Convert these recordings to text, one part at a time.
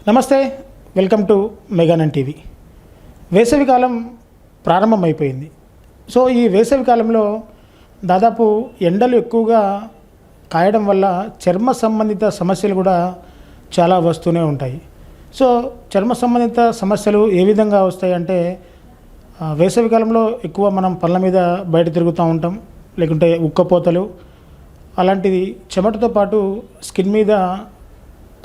నమస్తే, welcome to మెగానన్ TV. వేసవికాలం ప్రారంభమైపోయింది. So ఈ వేసవికాలంలో దాదాపు ఎండలు ఎక్కువగా కాయడం వల్ల చర్మ సంబంధిత సమస్యలు కూడా చాలా వస్తూనే ఉంటాయి. సో చర్మ సంబంధిత సమస్యలు ఏ విధంగా వస్తాయంటే, వేసవికాలంలో ఎక్కువ మనం పళ్ళ మీద బయట తిరుగుతూ ఉంటాం, లేకుంటే ఉక్కపోతలు అలాంటిది, చెమటతో పాటు స్కిన్ మీద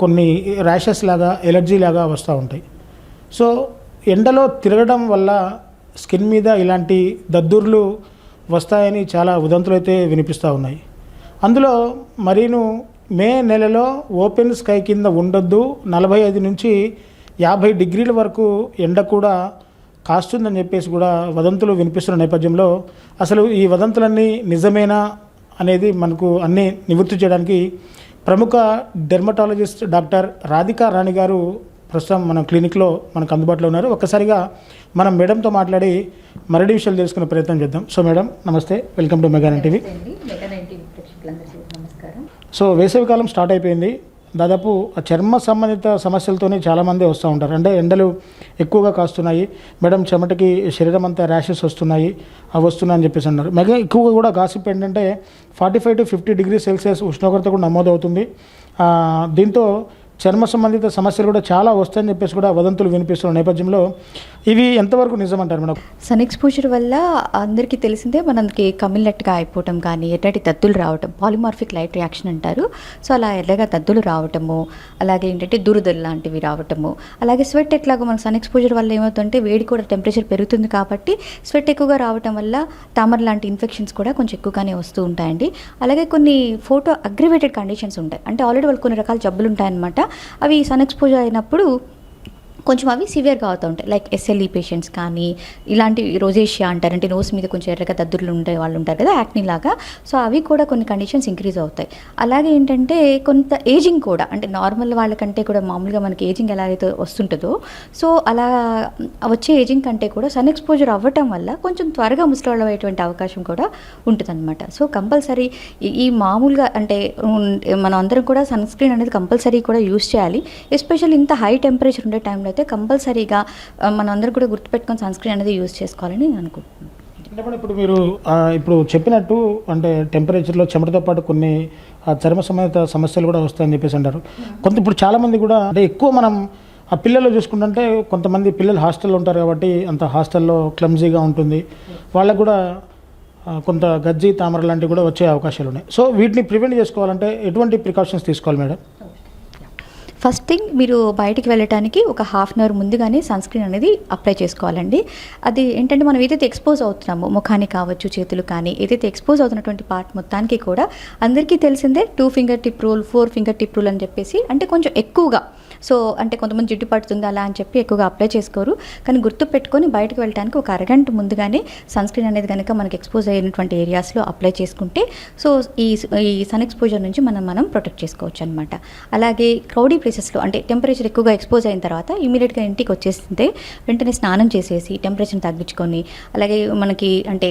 కొన్ని ర్యాషెస్ లాగా, ఎలర్జీ లాగా వస్తూ ఉంటాయి. సో ఎండలో తిరగడం వల్ల స్కిన్ మీద ఇలాంటి దద్దుర్లు వస్తాయని చాలా ఉదంతులు అయితే వినిపిస్తూ ఉన్నాయి. అందులో మరీను మే నెలలో ఓపెన్ స్కై కింద ఉండొద్దు, 45 నుంచి 50 డిగ్రీల వరకు ఎండ కూడా కాస్తుందని చెప్పేసి కూడా వదంతులు వినిపిస్తున్న నేపథ్యంలో అసలు ఈ వదంతులన్నీ నిజమేనా అనేది మనకు అన్నీ నివృత్తి చేయడానికి ప్రముఖ డెర్మటాలజిస్ట్ డాక్టర్ రాధికా రాణి గారు ప్రస్తుతం మన క్లినిక్లో మనకు అందుబాటులో ఉన్నారు. ఒక్కసారిగా మనం మేడంతో మాట్లాడి మరిన్ని విషయాలు తెలుసుకునే ప్రయత్నం చేద్దాం. సో మేడం నమస్తే, వెల్కమ్ టు మెగానన్ టీవీ. సో వేసవికాలం స్టార్ట్ అయిపోయింది. దాదాపు ఆ చర్మ సంబంధిత సమస్యలతోనే చాలామంది వస్తూ ఉంటారు. అంటే ఎండలు ఎక్కువగా కాస్తున్నాయి మేడం, చెమటకి శరీరం అంతా ర్యాషెస్ వస్తున్నాయి, అవి వస్తున్నాయని చెప్పేసి అన్నారు. మెగా ఎక్కువగా కూడా గాసిప్ ఏంటంటే 45 to 50 డిగ్రీ సెల్సియస్ ఉష్ణోగ్రత కూడా నమోదవుతుంది. దీంతో చర్మ సంబంధిత సమస్యలు కూడా చాలా వస్తాయని చెప్పేసి కూడా వదంతులు వినిపిస్తున్న నేపథ్యంలో ఇవి ఎంతవరకు నిజమంటారు మేడం? సన్ ఎక్స్పోజర్ వల్ల అందరికీ తెలిసిందే, మనకి కమిలినట్టుగా అయిపోవటం కానీ, ఎర్రటి దద్దులు రావటం, పాలిమార్ఫిక్ లైట్ రియాక్షన్ అంటారు. సో అలా ఎర్రగా దద్దులు రావటము, అలాగే ఏంటంటే దురదలు లాంటివి రావటము, అలాగే స్వెట్ ఎట్లాగో మనకు సన్ ఎక్స్పోజర్ వల్ల ఏమవుతుందంటే వేడి కూడా టెంపరేచర్ పెరుగుతుంది కాబట్టి స్వెట్ ఎక్కువగా రావటం వల్ల తామర లాంటి ఇన్ఫెక్షన్స్ కూడా కొంచెం ఎక్కువగానే వస్తూ ఉంటాయండి. అలాగే కొన్ని ఫోటో అగ్రివేటెడ్ కండిషన్స్ ఉంటాయి, అంటే ఆల్రెడీ వాళ్ళు కొన్ని రకాల జబ్బులు ఉంటాయన్నమాట. అవి సన్ ఎక్స్పోజర్ అయినప్పుడు కొంచెం అవి సివియర్గా అవుతూ ఉంటాయి. లైక్ ఎస్ఎల్ఈ పేషెంట్స్ కానీ, ఇలాంటి రోజేషియా అంటారు, అంటే నోస్ మీద కొంచెం ఎర్రగా దద్దుర్లు ఉండే వాళ్ళు ఉంటారు కదా, యాక్నీ లాగా. సో అవి కూడా కొన్ని కండిషన్స్ ఇంక్రీజ్ అవుతాయి. అలాగే ఏంటంటే కొంత ఏజింగ్ కూడా, అంటే నార్మల్ వాళ్ళకంటే కూడా మామూలుగా మనకి ఏజింగ్ ఎలా అయితే వస్తుంటుందో, సో అలా వచ్చే ఏజింగ్ కంటే కూడా సన్ ఎక్స్పోజర్ అవ్వటం వల్ల కొంచెం త్వరగా ముసలి అయ్యేటువంటి అవకాశం కూడా ఉంటుందన్నమాట. సో కంపల్సరీ ఈ మామూలుగా అంటే మనం అందరం కూడా సన్ స్క్రీన్ అనేది కంపల్సరీ కూడా యూస్ చేయాలి. ఎస్పెషల్లీ ఇంత హై టెంపరేచర్ ఉండే టైంలో అయితే కంపల్సరీగా మనం అందరూ కూడా గుర్తుపెట్టుకొని సన్ స్క్రీన్ అనేది యూజ్ చేసుకోవాలని నేను అనుకుంటున్నాను. అంటే ఇప్పుడు మీరు ఇప్పుడు చెప్పినట్టు అంటే టెంపరేచర్లో చెమటతో పాటు కొన్ని చర్మ సంబంధిత సమస్యలు కూడా వస్తాయని చెప్పేసి అంటారు. ఇప్పుడు చాలామంది కూడా అంటే ఎక్కువ మనం ఆ పిల్లలు చూసుకుంటుంటే కొంతమంది పిల్లలు హాస్టల్లో ఉంటారు కాబట్టి అంత హాస్టల్లో క్లమ్జీగా ఉంటుంది, వాళ్ళకు కూడా కొంత గజ్జి, తామర లాంటివి కూడా వచ్చే అవకాశాలు ఉన్నాయి. సో వీటిని ప్రివెంట్ చేసుకోవాలంటే ఎటువంటి ప్రికాషన్స్ తీసుకోవాలి మేడం? ఫస్ట్ థింగ్, మీరు బయటికి వెళ్ళటానికి ఒక హాఫ్ అన్ అవర్ ముందుగానే సన్ స్క్రీన్ అనేది అప్లై చేసుకోవాలండి. అది ఏంటంటే మనం ఏదైతే ఎక్స్పోజ్ అవుతున్నామో, ముఖానికి కావచ్చు, చేతులు కానీ, ఏదైతే ఎక్స్పోజ్ అవుతున్నటువంటి పార్ట్ మొత్తానికి కూడా అందరికీ తెలిసిందే 2 finger tip rule, 4 finger tip rule అని చెప్పేసి, అంటే కొంచెం ఎక్కువగా, సో అంటే కొంతమంది జిడ్డు పడుతుంది అలా అని చెప్పి ఎక్కువగా అప్లై చేసుకోరు. కానీ గుర్తు పెట్టుకొని బయటకు వెళ్ళడానికి ఒక అరగంట ముందుగానే సన్ స్క్రీన్ అనేది కనుక మనకి ఎక్స్పోజ్ అయినటువంటి ఏరియాస్లో అప్లై చేసుకుంటే సో ఈ సన్ ఎక్స్పోజర్ నుంచి మనం ప్రొటెక్ట్ చేసుకోవచ్చు అనమాట. అలాగే క్రౌడీ ప్లేసెస్లో, అంటే టెంపరేచర్ ఎక్కువగా ఎక్స్పోజ్ అయిన తర్వాత ఇమీడియట్గా ఇంటికి వచ్చేస్తే వెంటనే స్నానం చేసేసి టెంపరేచర్ని తగ్గించుకొని, అలాగే మనకి అంటే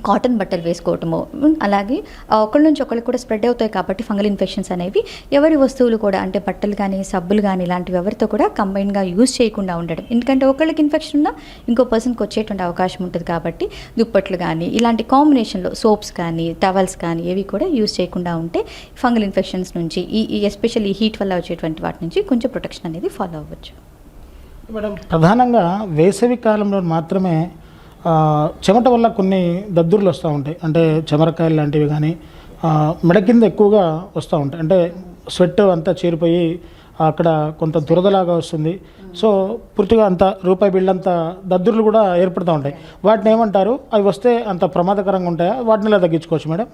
కాటన్ బట్టలు వేసుకోవటము, అలాగే ఒకళ్ళ నుంచి ఒకరికి కూడా స్ప్రెడ్ అవుతాయి కాబట్టి ఫంగల్ ఇన్ఫెక్షన్స్ అనేవి ఎవరి వస్తువులు కూడా, అంటే బట్టలు కానీ, సబ్బులు కానీ, ఇలాంటివి ఎవరితో కూడా కంబైన్గా యూజ్ చేయకుండా ఉండడం. ఎందుకంటే ఒకళ్ళకి ఇన్ఫెక్షన్ ఉన్నా ఇంకో పర్సన్కి వచ్చేటువంటి అవకాశం ఉంటుంది కాబట్టి దుప్పట్లు కానీ, ఇలాంటి కాంబినేషన్లో సోప్స్ కానీ, టవల్స్ కానీ ఏవి కూడా యూజ్ చేయకుండా ఉంటే ఫంగల్ ఇన్ఫెక్షన్స్ నుంచి, ఈ ఎస్పెషల్లీ హీట్ వల్ల వచ్చేటువంటి వాటి నుంచి కొంచెం ప్రొటెక్షన్ అనేది ఫాలో అవ్వచ్చు. మేడం, ప్రధానంగా వేసవి కాలంలో మాత్రమే చెమట వల్ల కొన్ని దద్దుర్లు వస్తూ ఉంటాయి, అంటే చెమరకాయలు లాంటివి కానీ మెడ కింద ఎక్కువగా వస్తూ ఉంటాయి. అంటే స్వెట్ అంతా చేరిపోయి అక్కడ కొంత దురదలాగా వస్తుంది. సో పూర్తిగా అంత రూపాయి బిళ్ళ అంత దద్దుర్లు కూడా ఏర్పడుతూ ఉంటాయి. వాటిని ఏమంటారు? అవి వస్తే అంత ప్రమాదకరంగా ఉంటాయా? వాటిని ఎలా తగ్గించుకోవచ్చు మేడం?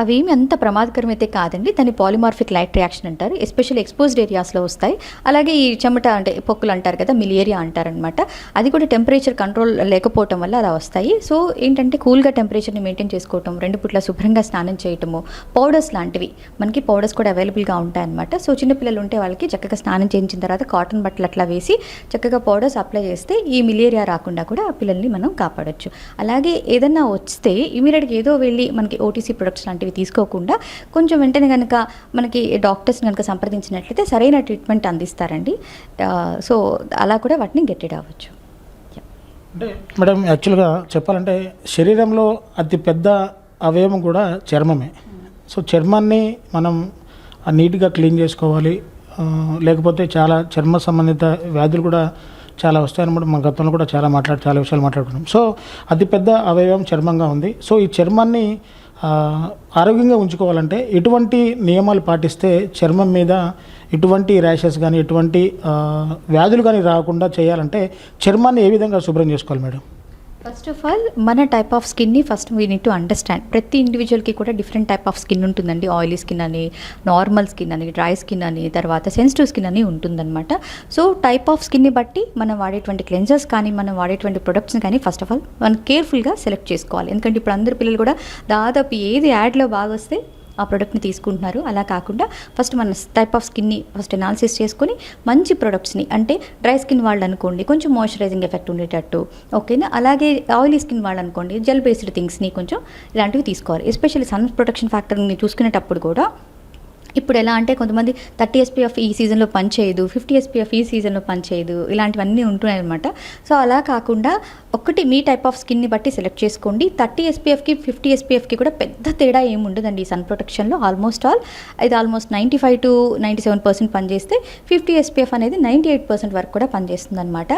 అవి ఏమి అంత ప్రమాదకరం అయితే కాదండి. దాన్ని పాలిమార్ఫిక్ లైట్ రియాక్షన్ అంటారు. ఎస్పెషల్లీ ఎక్స్పోజ్డ్ ఏరియాస్లో వస్తాయి. అలాగే ఈ చెమట అంటే పొక్కులు అంటారు కదా, మిలియేరియా అంటారనమాట. అది కూడా టెంపరేచర్ కంట్రోల్ లేకపోవటం వల్ల అలా వస్తాయి. సో ఏంటంటే కూల్గా టెంపరేచర్ని మెయింటైన్ చేసుకోవటం, 2 పూట్ల శుభ్రంగా స్నానం చేయటము, పౌడర్స్ లాంటివి మనకి పౌడర్స్ కూడా అవైలబుల్గా ఉంటాయన్నమాట. సో చిన్నపిల్లలు ఉంటే వాళ్ళకి చక్కగా స్నానం చేయించిన తర్వాత కాటన్ బట్టలు అట్లా వేసి చక్కగా పౌడర్స్ అప్లై చేస్తే ఈ మిలియేరియా రాకుండా కూడా ఆ పిల్లల్ని మనం కాపాడొచ్చు. అలాగే ఏదన్నా వస్తే ఇమీడియట్గా ఏదో వెళ్ళి మనకి ఓటీసీ ప్రొడక్ట్స్ లాంటివి అలాంటివి తీసుకోకుండా కొంచెం వెంటనే కనుక మనకి డాక్టర్స్ని కనుక సంప్రదించినట్లయితే సరైన ట్రీట్మెంట్ అందిస్తారండి. సో అలా కూడా వాటిని గెట్ రీడ్ అవ్వచ్చు. అంటే మేడం, యాక్చువల్గా చెప్పాలంటే శరీరంలో అతి పెద్ద అవయవం కూడా చర్మమే. సో చర్మాన్ని మనం నీట్గా క్లీన్ చేసుకోవాలి. లేకపోతే చాలా చర్మ సంబంధిత వ్యాధులు కూడా చాలా వస్తాయన్నమాట. మా గతంలో కూడా చాలా విషయాలు మాట్లాడుకున్నాం. సో అతిపెద్ద అవయవం చర్మంగా ఉంది. సో ఈ చర్మాన్ని ఆరోగ్యంగా ఉంచుకోవాలంటే ఎటువంటి నియమాలు పాటిస్తే చర్మం మీద ఎటువంటి ర్యాషెస్ కానీ ఎటువంటి వ్యాధులు కానీ రాకుండా చేయాలంటే చర్మాన్ని ఏ విధంగా శుభ్రం చేసుకోవాలి మేడం? ఫస్ట్ ఆఫ్ ఆల్ మన టైప్ ఆఫ్ స్కిన్ని first we need to understand. ప్రతి ఇండివిజువల్కి కూడా డిఫరెంట్ టైప్ ఆఫ్ స్కిన్ ఉంటుందండి. ఆయిలీ స్కిన్ అని, నార్మల్ స్కిన్ అని, డ్రై స్కిన్ అని, తర్వాత సెన్సిటివ్ స్కిన్ అని ఉంటుందన్నమాట. సో టైప్ ఆఫ్ స్కిన్ని బట్టి మనం వాడేటువంటి క్లెన్జర్స్ కానీ మనం వాడేటువంటి ప్రొడక్ట్స్ని కానీ ఫస్ట్ ఆఫ్ ఆల్ మనం కేర్ఫుల్గా సెలెక్ట్ చేసుకోవాలి. ఎందుకంటే ఇప్పుడు అందరు పిల్లలు కూడా దాదాపు ఏది యాడ్లో బాగా వస్తే ఆ ప్రోడక్ట్ని తీసుకుంటున్నారు. అలా కాకుండా ఫస్ట్ మన టైప్ ఆఫ్ స్కిన్ని ఫస్ట్ అనాలిసిస్ చేసుకొని మంచి ప్రొడక్ట్స్ని, అంటే డ్రై స్కిన్ వాళ్ళు అనుకోండి కొంచెం మాయిశ్చరైజింగ్ ఎఫెక్ట్ ఉండేటట్టు, ఓకేనా. అలాగే ఆయిలీ స్కిన్ వాళ్ళు అనుకోండి జెల్ బేస్డ్ థింగ్స్ని కొంచెం ఇలాంటివి తీసుకోవాలి. ఎస్పెషల్లీ సన్ ప్రొటెక్షన్ ఫ్యాక్టర్ని చూసుకునేటప్పుడు కూడా ఇప్పుడు ఎలా అంటే కొంతమంది 30 SPF ఈ సీజన్లో పనిచేయదు, 50 SPF ఈ సీజన్లో పనిచేయదు, ఇలాంటివన్నీ ఉంటున్నాయి అనమాట. సో అలా కాకుండా ఒకటి మీ టైప్ ఆఫ్ స్కిన్ని బట్టి సెలెక్ట్ చేసుకోండి. 30 SPFకి 50 SPFకి కూడా పెద్ద తేడా ఏమి ఉండదండి ఈ సన్ ప్రొటెక్షన్లో. ఆల్మోస్ట్ 95 to 97% పనిచేస్తే 50 SPF అనేది 98% వరకు కూడా పనిచేస్తుంది అనమాట.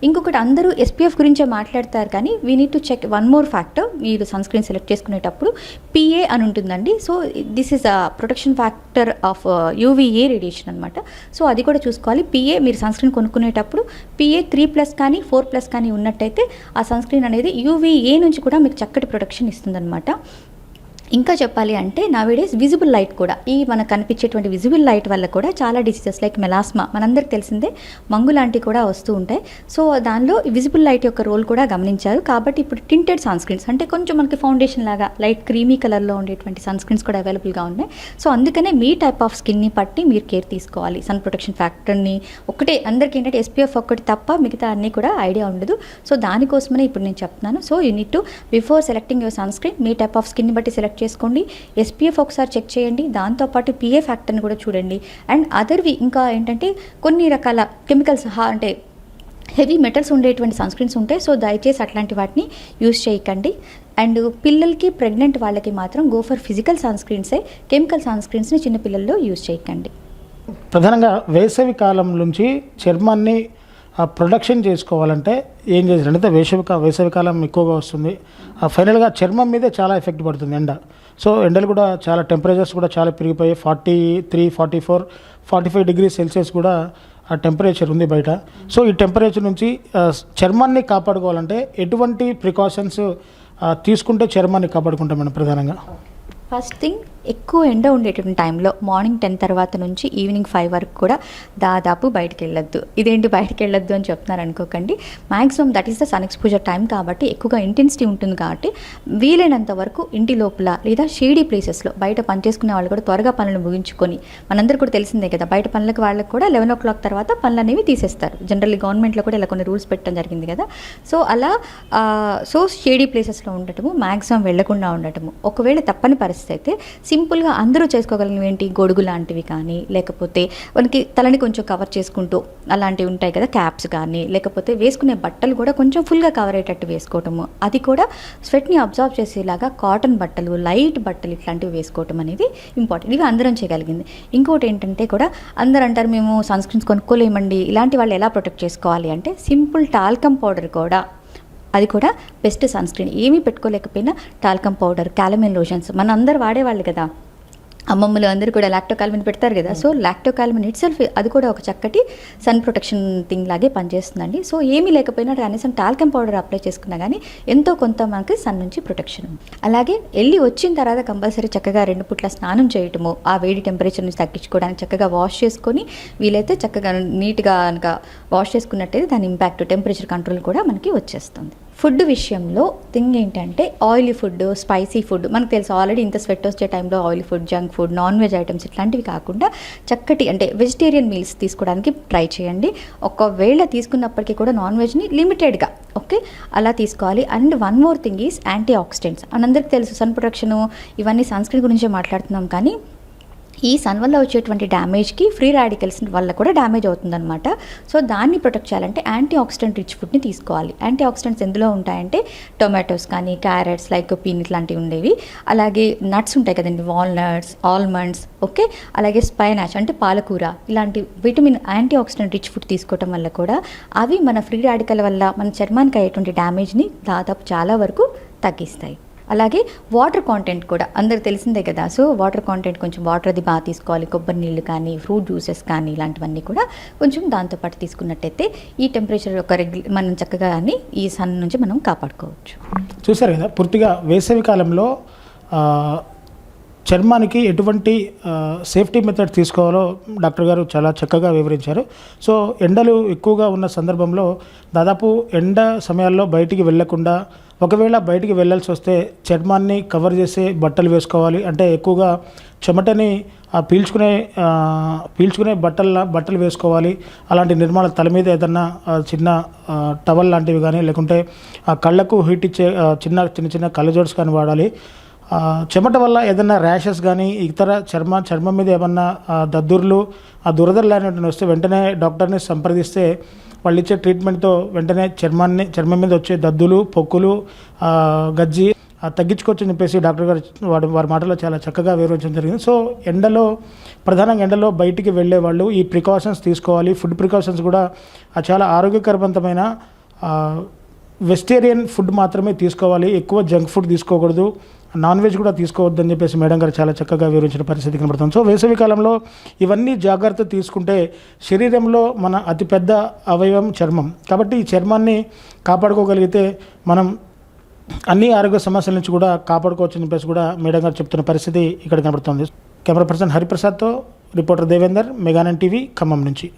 ఇంకొకటి అందరూ SPF గురించే మాట్లాడతారు కానీ we need to check one more factor. మీరు సన్ స్క్రీన్ సెలెక్ట్ చేసుకునేటప్పుడు PA అని ఉంటుందండి. So this is a protection factor of UVA radiation అనమాట. సో అది కూడా చూసుకోవాలి. PA మీరు సన్ స్క్రీన్ కొనుక్కునేటప్పుడు PA 3+ కానీ 4+ కానీ ఉన్నట్టయితే ఆ సన్ స్క్రీన్ అనేది UVA నుంచి కూడా మీకు చక్కటి ప్రొటెక్షన్ ఇస్తుందన్నమాట. ఇంకా చెప్పాలి అంటే నావేడేస్ విజిబుల్ లైట్ కూడా, ఈ మనకు కనిపించేటువంటి విజిబుల్ లైట్ వల్ల కూడా చాలా డిసీజెస్ లైక్ మెలాస్మా మనందరికి తెలిసిందే, మంగు లాంటివి కూడా వస్తూ ఉంటాయి. సో దానిలో విజిబుల్ లైట్ యొక్క రోల్ కూడా గమనించారు. కాబట్టి ఇప్పుడు టింటెడ్ సన్ స్క్రీన్స్ అంటే కొంచెం మనకి ఫౌండేషన్ లాగా లైట్ క్రీమీ కలర్లో ఉండేటువంటి సన్ స్క్రీన్స్ కూడా అవైలబుల్గా ఉన్నాయి. సో అందుకనే మీ టైప్ ఆఫ్ స్కిన్ని బట్టి మీరు కేర్ తీసుకోవాలి. సన్ ప్రొటెక్షన్ ఫ్యాక్టర్ని ఒకటే అందరికీ ఏంటంటే SPF ఒక్కటి తప్ప మిగతా అన్నీ కూడా ఐడియా ఉండదు. సో దానికోసమనే ఇప్పుడు నేను చెప్తున్నాను. So you need to before selecting your son screen me type of స్కిన్ని బట్టి సెలెక్ట్ చేసుకోండి. SPF ఒకసారి చెక్ చేయండి, దాంతోపాటు PA ఫ్యాక్టర్ని కూడా చూడండి. అండ్ అదర్వి ఇంకా ఏంటంటే కొన్ని రకాల కెమికల్స్ అంటే హెవీ మెటల్స్ ఉండేటువంటి సన్ స్క్రీన్స్ ఉంటాయి. సో దయచేసి అట్లాంటి వాటిని యూజ్ చేయకండి. అండ్ పిల్లలకి ప్రెగ్నెంట్ వాళ్ళకి మాత్రం గో ఫర్ ఫిజికల్ సన్ స్క్రీన్సే, కెమికల్ సన్ స్క్రీన్స్ని చిన్నపిల్లల్లో యూజ్ చేయకండి. ప్రధానంగా వేసవి కాలం నుంచి చర్మాన్ని ప్రొడక్షన్ చేసుకోవాలంటే ఏం చేయాలంటే వేసవికాలం ఎక్కువగా వస్తుంది. ఫైనల్గా చర్మం మీదే చాలా ఎఫెక్ట్ పడుతుంది ఎండ. సో ఎండలు కూడా చాలా టెంపరేచర్స్ కూడా చాలా పెరిగిపోయి 43, 44, 45 degrees Celsius కూడా ఆ టెంపరేచర్ ఉంది బయట. సో ఈ టెంపరేచర్ నుంచి చర్మాన్ని కాపాడుకోవాలంటే ఎటువంటి ప్రికాషన్స్ తీసుకుంటే చర్మాన్ని కాపాడుకుంటాం మనం ప్రధానంగా? ఫస్ట్ థింగ్, ఎక్కువ ఎండ ఉండేటువంటి టైంలో మార్నింగ్ 10 తర్వాత నుంచి ఈవినింగ్ 5 వరకు కూడా దాదాపు బయటకు వెళ్ళొద్దు. ఇదేంటి బయటకు వెళ్ళొద్దు అని చెప్తున్నారు అనుకోకండి. Maximum that is the sun exposure time కాబట్టి ఎక్కువగా ఇంటెన్సిటీ ఉంటుంది కాబట్టి వీలైనంత వరకు ఇంటి లోపల లేదా షేడీ ప్లేసెస్లో బయట పనిచేసుకునే వాళ్ళు కూడా త్వరగా పనులు ముగించుకొని, మనందరూ కూడా తెలిసిందే కదా బయట పనులకు వాళ్ళకి కూడా 11 o'clock తర్వాత పనులు అనేవి తీసేస్తారు. జనరల్లీ గవర్నమెంట్లో కూడా ఇలా కొన్ని రూల్స్ పెట్టడం జరిగింది కదా. సో అలా షేడీ ప్లేసెస్లో ఉండటము, మ్యాక్సిమం వెళ్లకుండా ఉండటము. ఒకవేళ తప్పని పరిస్థితి అయితే సింపుల్గా అందరూ చేసుకోగలిగినవి ఏంటి, గొడుగు లాంటివి కానీ, లేకపోతే మనకి తలని కొంచెం కవర్ చేసుకుంటూ అలాంటివి ఉంటాయి కదా, క్యాప్స్ కానీ, లేకపోతే వేసుకునే బట్టలు కూడా కొంచెం ఫుల్గా కవర్ అయ్యేటట్టు వేసుకోవటము. అది కూడా స్వెట్ని అబ్జర్వ్ చేసేలాగా కాటన్ బట్టలు, లైట్ బట్టలు ఇట్లాంటివి వేసుకోవటం అనేది ఇంపార్టెంట్. ఇవి అందరం చేయగలిగింది. ఇంకోటి ఏంటంటే కూడా అందరూ అంటారు మేము సన్ స్క్రీన్స్ కొనుక్కోలేమండి, ఇలాంటి వాళ్ళు ఎలా ప్రొటెక్ట్ చేసుకోవాలి అంటే సింపుల్ టాల్కమ్ పౌడర్ కూడా, అది కూడా బెస్ట్ సన్ స్క్రీన్. ఏమీ పెట్టుకోలేకపోయినా టాల్కమ్ పౌడర్, క్యాలమిన్ లోషన్స్ మన అందరు వాడేవాళ్ళు కదా, అమ్మమ్మలు అందరూ కూడా లాక్టోకాల్మిన్ పెడతారు కదా. సో లాక్టోకాల్మిన్ ఇట్ సెల్ఫ్ అది కూడా ఒక చక్కటి సన్ ప్రొటెక్షన్ థింగ్ లాగే పనిచేస్తుందండి. సో ఏమీ లేకపోయినా కనీసం టాల్కమ్ పౌడర్ అప్లై చేసుకున్నా కానీ ఎంతో కొంత మనకి సన్ నుంచి ప్రొటెక్షన్. అలాగే వెళ్ళి వచ్చిన తర్వాత కంపల్సరీ చక్కగా 2 పూట్ల స్నానం చేయటము, ఆ వేడి టెంపరేచర్ నుంచి తగ్గించుకోవడానికి చక్కగా వాష్ చేసుకొని, వీలైతే చక్కగా నీట్గా కనుక వాష్ చేసుకున్నట్టయితే దాని ఇంపాక్ట్ టెంపరేచర్ కంట్రోల్ కూడా మనకి వచ్చేస్తుంది. ఫుడ్ విషయంలో థింగ్ ఏంటంటే ఆయిలీ ఫుడ్, స్పైసీ ఫుడ్ మనకు తెలుసు ఆల్రెడీ ఇంత స్వెట్ వచ్చే టైంలో oily food, junk food, non veg items ఇట్లాంటివి కాకుండా చక్కటి అంటే వెజిటేరియన్ మీల్స్ తీసుకోవడానికి ట్రై చేయండి. ఒకవేళ తీసుకున్నప్పటికీ కూడా నాన్ వెజ్ని లిమిటెడ్గా ఓకే అలా తీసుకోవాలి. And one more thing is antioxidants. మనందరికీ తెలుసు సన్ ప్రొటెక్షన్ ఇవన్నీ సన్ స్క్రీన్ గురించే మాట్లాడుతున్నాం, కానీ ఈ సన్ వల్ల వచ్చేటువంటి డ్యామేజ్కి ఫ్రీ రాడికల్స్ వల్ల కూడా డ్యామేజ్ అవుతుందన్నమాట. సో దాన్ని ప్రొటెక్ట్ చేయాలంటే యాంటీ ఆక్సిడెంట్ రిచ్ ఫుడ్ని తీసుకోవాలి. యాంటీ ఆక్సిడెంట్స్ ఎందులో ఉంటాయంటే టొమాటోస్ కానీ, క్యారెట్స్, లైక్ పీనట్ లాంటివి ఉండేవి, అలాగే నట్స్ ఉంటాయి కదండి, వాల్నట్స్, ఆల్మండ్స్ ఓకే, అలాగే స్పైనాచ్ అంటే పాలకూర, ఇలాంటి vitamin anti oxidant rich food తీసుకోవటం వల్ల కూడా అవి మన ఫ్రీ రాడికల్ వల్ల మన చర్మానికి అయ్యేటువంటి డ్యామేజ్ని దాదాపు చాలా వరకు తగ్గిస్తాయి. అలాగే వాటర్ కాంటెంట్ కూడా అందరికి తెలిసిందే కదా. సో వాటర్ కాంటెంట్ కొంచెం వాటర్ అది బాగా తీసుకోవాలి. కొబ్బరి నీళ్ళు కానీ, ఫ్రూట్ జ్యూసెస్ కానీ ఇలాంటివన్నీ కూడా కొంచెం దాంతోపాటు తీసుకున్నట్టయితే ఈ టెంపరేచర్ ఒక మనం చక్కగా కానీ ఈ సన్ నుంచి మనం కాపాడుకోవచ్చు. చూసారు కదా, పూర్తిగా వేసవి కాలంలో చర్మానికి ఎటువంటి సేఫ్టీ మెథడ్ తీసుకోవాలో డాక్టర్ గారు చాలా చక్కగా వివరించారు. సో ఎండలు ఎక్కువగా ఉన్న సందర్భంలో దాదాపు ఎండ సమయాల్లో బయటికి వెళ్ళకుండా, ఒకవేళ బయటికి వెళ్ళాల్సి వస్తే చర్మాన్ని కవర్ చేసే బట్టలు వేసుకోవాలి. అంటే ఎక్కువగా చెమటని పీల్చుకునే బట్టలు వేసుకోవాలి. అలాంటి నిర్మాణ తల మీద ఏదన్నా చిన్న టవల్ లాంటివి కానీ, లేకుంటే కళ్ళకు హీట్ ఇచ్చే చిన్న కళ్ళజోడ్స్ కానీ వాడాలి. చెమట వల్ల ఏదైనా ర్యాషెస్ కానీ, ఇతర చర్మం మీద ఏమన్నా దద్దుర్లు, దురదలు లాంటివి వస్తే వెంటనే డాక్టర్ని సంప్రదిస్తే వాళ్ళు ఇచ్చే ట్రీట్మెంట్తో వెంటనే చర్మం మీద వచ్చే దద్దులు, పొక్కులు, గజ్జి తగ్గించుకోవచ్చని చెప్పేసి డాక్టర్ గారు వారి మాటలో చాలా చక్కగా వివరించడం జరిగింది. సో ప్రధానంగా ఎండలో బయటికి వెళ్ళే వాళ్ళు ఈ ప్రికాషన్స్ తీసుకోవాలి. ఫుడ్ ప్రికాషన్స్ కూడా చాలా ఆరోగ్యకరవంతమైన వెజిటేరియన్ ఫుడ్ మాత్రమే తీసుకోవాలి. ఎక్కువ జంక్ ఫుడ్ తీసుకోకూడదు, నాన్ వెజ్ కూడా తీసుకోవద్దని చెప్పేసి మేడం గారు చాలా చక్కగా వివరించిన పరిస్థితి కనబడుతుంది. సో వేసవి కాలంలో ఇవన్నీ జాగ్రత్త తీసుకుంటే శరీరంలో మన అతిపెద్ద అవయవం చర్మం. కాబట్టి ఈ చర్మాన్ని కాపాడుకోగలిగితే మనం అన్ని ఆరోగ్య సమస్యల నుంచి కూడా కాపాడుకోవచ్చని చెప్పేసి కూడా మేడం గారు చెప్తున్న పరిస్థితి ఇక్కడ కనబడుతుంది. కెమెరా పర్సన్ హరిప్రసాద్తో రిపోర్టర్ దేవేందర్, మెగానన్ టీవీ, ఖమ్మం నుంచి.